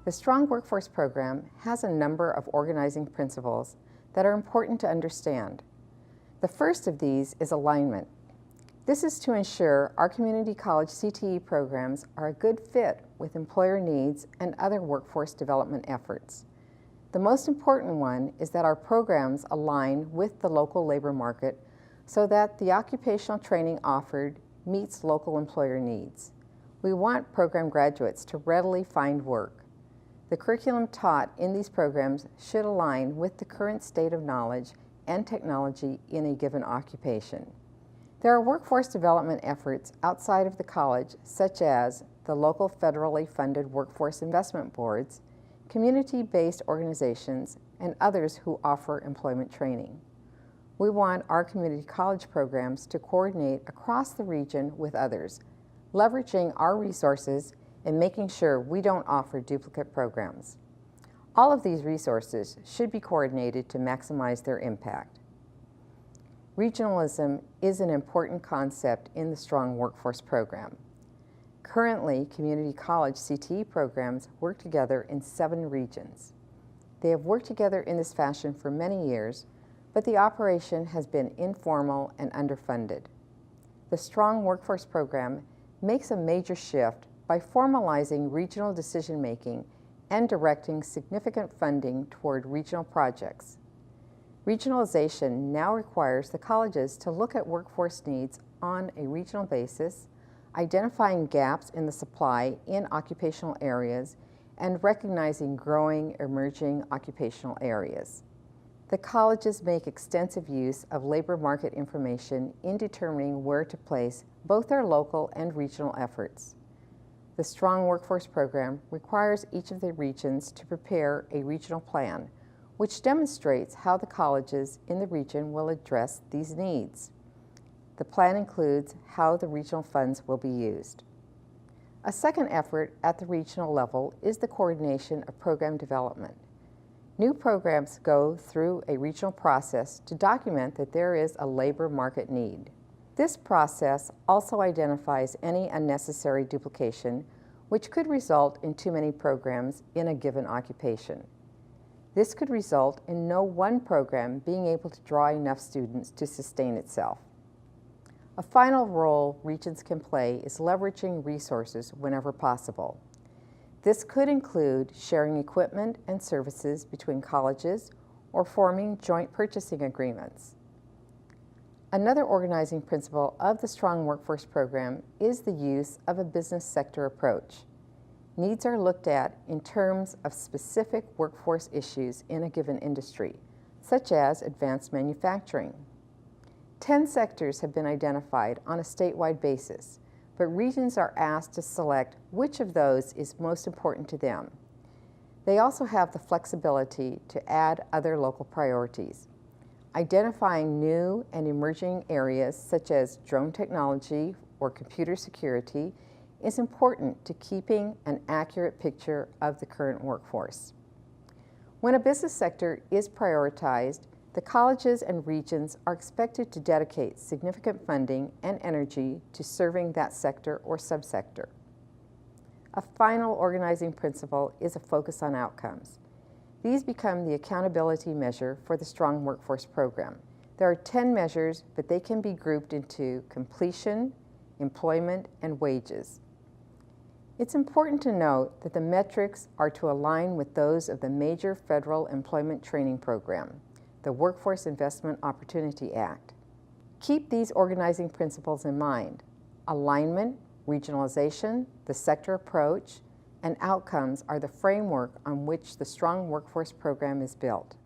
The Strong Workforce Program has a number of organizing principles that are important to understand. The first of these is alignment. This is to ensure our community college CTE programs are a good fit with employer needs and other workforce development efforts. The most important one is that our programs align with the local labor market so that the occupational training offered meets local employer needs. We want program graduates to readily find work. The curriculum taught in these programs should align with the current state of knowledge and technology in a given occupation. There are workforce development efforts outside of the college, such as the local federally funded workforce investment boards, community-based organizations, and others who offer employment training. We want our community college programs to coordinate across the region with others, leveraging our resources and making sure we don't offer duplicate programs. All of these resources should be coordinated to maximize their impact. Regionalism is an important concept in the Strong Workforce Program. Currently, community college CTE programs work together in 7 regions. They have worked together in this fashion for many years, but the operation has been informal and underfunded. The Strong Workforce Program makes a major shift by formalizing regional decision-making and directing significant funding toward regional projects. Regionalization now requires the colleges to look at workforce needs on a regional basis, identifying gaps in the supply in occupational areas, and recognizing growing emerging occupational areas. The colleges make extensive use of labor market information in determining where to place both their local and regional efforts. The Strong Workforce Program requires each of the regions to prepare a regional plan, which demonstrates how the colleges in the region will address these needs. The plan includes how the regional funds will be used. A second effort at the regional level is the coordination of program development. New programs go through a regional process to document that there is a labor market need. This process also identifies any unnecessary duplication, which could result in too many programs in a given occupation. This could result in no one program being able to draw enough students to sustain itself. A final role regions can play is leveraging resources whenever possible. This could include sharing equipment and services between colleges or forming joint purchasing agreements. Another organizing principle of the Strong Workforce Program is the use of a business sector approach. Needs are looked at in terms of specific workforce issues in a given industry, such as advanced manufacturing. 10 sectors have been identified on a statewide basis, but regions are asked to select which of those is most important to them. They also have the flexibility to add other local priorities. Identifying new and emerging areas such as drone technology or computer security is important to keeping an accurate picture of the current workforce. When a business sector is prioritized, the colleges and regions are expected to dedicate significant funding and energy to serving that sector or subsector. A final organizing principle is a focus on outcomes. These become the accountability measure for the Strong Workforce Program. There are 10 measures, but they can be grouped into completion, employment, and wages. It's important to note that the metrics are to align with those of the major federal employment training program, the Workforce Investment Opportunity Act. Keep these organizing principles in mind. Alignment, regionalization, the sector approach, and outcomes are the framework on which the Strong Workforce Program is built.